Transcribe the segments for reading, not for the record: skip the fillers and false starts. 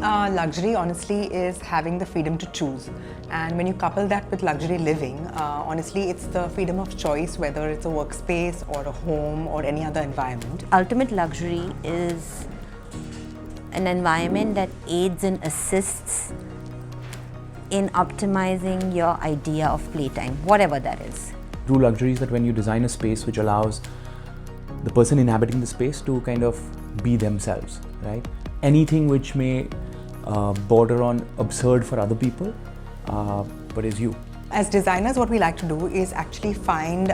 luxury honestly is having the freedom to choose. And when you couple that with luxury living, honestly it's the freedom of choice, whether it's a workspace or a home or any other environment. Ultimate luxury is an environment that aids and assists in optimizing your idea of playtime, whatever that is. True luxury is that when you design a space which allows the person inhabiting the space to kind of be themselves, right? Anything which may border on absurd for other people, but is you. As designers, what we like to do is actually find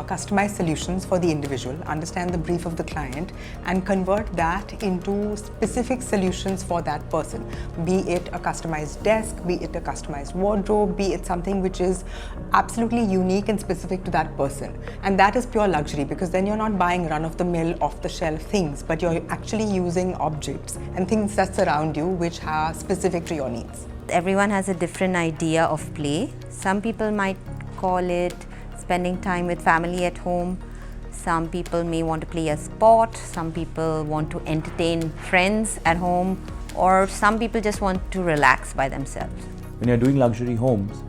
customized solutions for the individual, understand the brief of the client, and convert that into specific solutions for that person. Be it a customized desk, be it a customized wardrobe, be it something which is absolutely unique and specific to that person. And that is pure luxury, because then you're not buying run-of-the-mill, off-the-shelf things, but you're actually using objects and things that surround you which are specific to your needs. Everyone has a different idea of play. Some people might call it spending time with family at home. Some people may want to play a sport. Some people want to entertain friends at home, or some people just want to relax by themselves. When you're doing luxury homes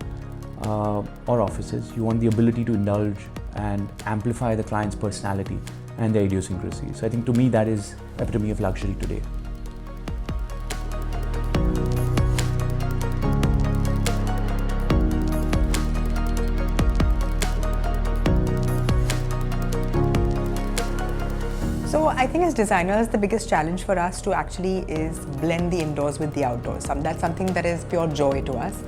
or offices, you want the ability to indulge and amplify the client's personality and their idiosyncrasy. So I think to me that is the epitome of luxury today. So I think as designers, the biggest challenge for us to actually is blend the indoors with the outdoors. That's something that is pure joy to us.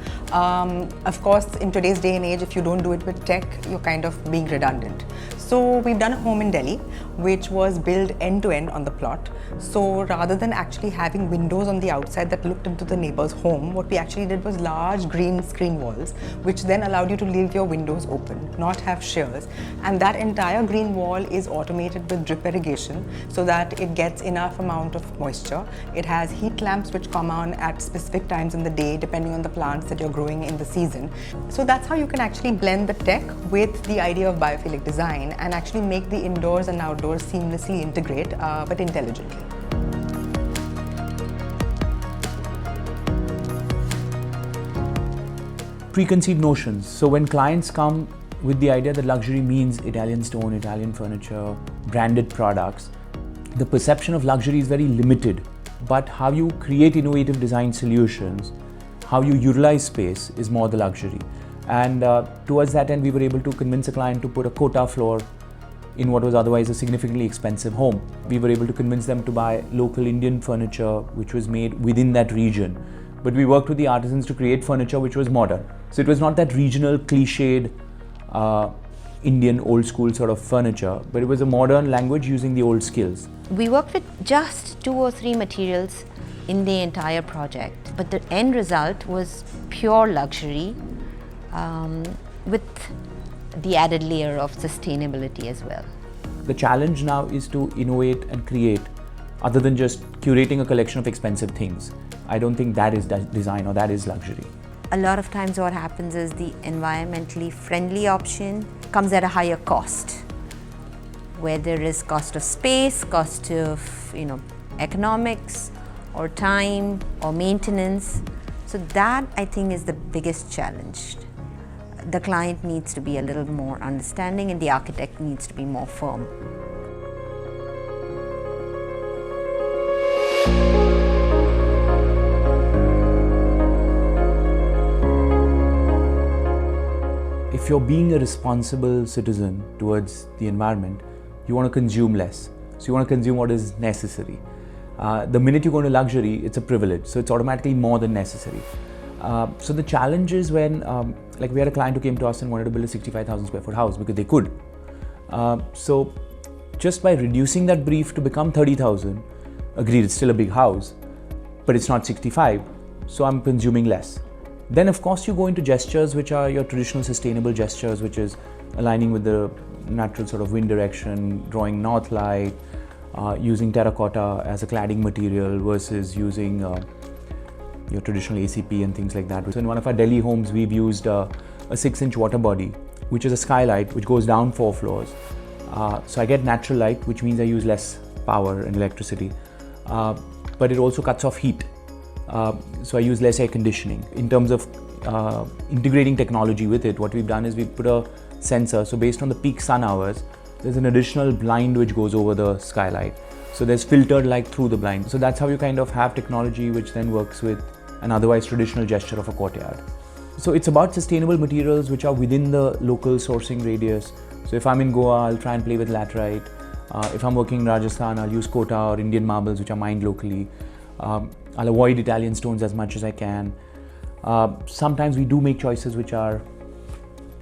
Of course, in today's day and age, if you don't do it with tech, you're kind of being redundant. So we've done a home in Delhi, which was built end-to-end on the plot. So rather than actually having windows on the outside that looked into the neighbor's home, what we actually did was large green screen walls, which then allowed you to leave your windows open, not have shears. And that entire green wall is automated with drip irrigation, so that it gets enough amount of moisture. It has heat lamps which come on at specific times in the day depending on the plants that you're growing in the season. So that's how you can actually blend the tech with the idea of biophilic design and actually make the indoors and outdoors seamlessly integrate, but intelligently. Preconceived notions. So when clients come with the idea that luxury means Italian stone, Italian furniture, branded products, the perception of luxury is very limited. But how you create innovative design solutions, how you utilize space is more the luxury. And towards that end, we were able to convince a client to put a quota floor in what was otherwise a significantly expensive home. We were able to convince them to buy local Indian furniture which was made within that region. But we worked with the artisans to create furniture which was modern. So it was not that regional, cliched, Indian old school sort of furniture, but it was a modern language using the old skills. We worked with just 2 or 3 materials in the entire project, but the end result was pure luxury with the added layer of sustainability as well. The challenge now is to innovate and create other than just curating a collection of expensive things. I don't think that is design or that is luxury. A lot of times what happens is the environmentally friendly option comes at a higher cost, where there is cost of space, cost of economics or time or maintenance. So that I think is the biggest challenge. The client needs to be a little more understanding and the architect needs to be more firm. If you're being a responsible citizen towards the environment, you want to consume less. So you want to consume what is necessary. The minute you go into luxury, it's a privilege. So it's automatically more than necessary. So the challenge is when, like we had a client who came to us and wanted to build a 65,000 square foot house because they could. So just by reducing that brief to become 30,000, agreed, it's still a big house, but it's not 65. So I'm consuming less. Then of course you go into gestures which are your traditional sustainable gestures, which is aligning with the natural sort of wind direction, drawing north light, using terracotta as a cladding material versus using your traditional ACP and things like that. So in one of our Delhi homes, we've used a 6-inch water body, which is a skylight which goes down 4 floors. So I get natural light, which means I use less power and electricity, but it also cuts off heat. So I use less air conditioning. In terms of integrating technology with it, what we've done is we've put a sensor. So based on the peak sun hours, there's an additional blind which goes over the skylight. So there's filtered light through the blind. So that's how you kind of have technology which then works with an otherwise traditional gesture of a courtyard. So it's about sustainable materials which are within the local sourcing radius. So if I'm in Goa, I'll try and play with laterite. If I'm working in Rajasthan, I'll use Kota or Indian marbles which are mined locally. I'll avoid Italian stones as much as I can. Sometimes we do make choices which are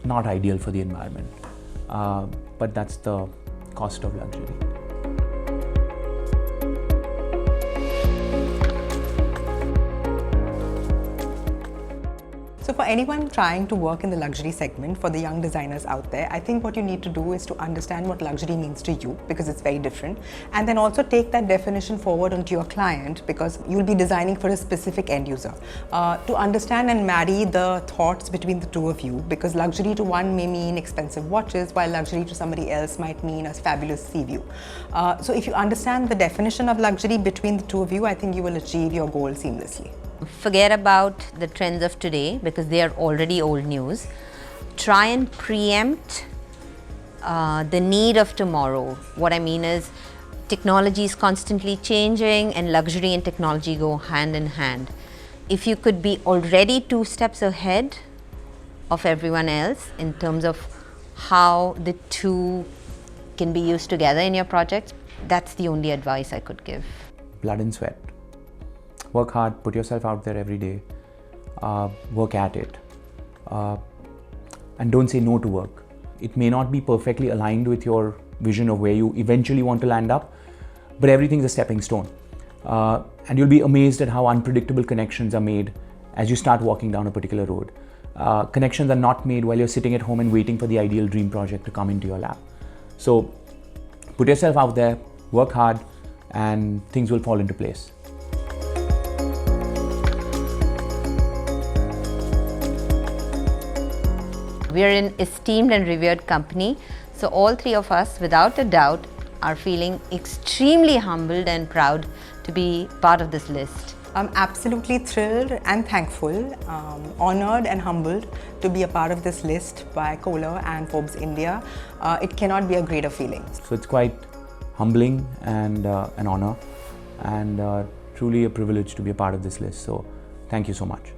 not ideal for the environment, but that's the cost of luxury. So for anyone trying to work in the luxury segment, for the young designers out there, I think what you need to do is to understand what luxury means to you, because it's very different, and then also take that definition forward onto your client, because you'll be designing for a specific end user. To understand and marry the thoughts between the two of you, because luxury to one may mean expensive watches, while luxury to somebody else might mean a fabulous sea view. So if you understand the definition of luxury between the two of you, I think you will achieve your goal seamlessly. Forget about the trends of today because they are already old news. Try and preempt the need of tomorrow. What I mean is, technology is constantly changing and luxury and technology go hand in hand. If you could be already 2 steps ahead of everyone else in terms of how the two can be used together in your projects, that's the only advice I could give. Blood and sweat. Work hard, put yourself out there every day, work at it, and don't say no to work. It may not be perfectly aligned with your vision of where you eventually want to land up, but everything's a stepping stone. And you'll be amazed at how unpredictable connections are made as you start walking down a particular road. Connections are not made while you're sitting at home and waiting for the ideal dream project to come into your lap. So put yourself out there, work hard, and things will fall into place. We are an esteemed and revered company, so all 3 of us, without a doubt, are feeling extremely humbled and proud to be part of this list. I'm absolutely thrilled and thankful, honored and humbled to be a part of this list by Kohler and Forbes India. It cannot be a greater feeling. So it's quite humbling and an honor, and truly a privilege to be a part of this list. So thank you so much.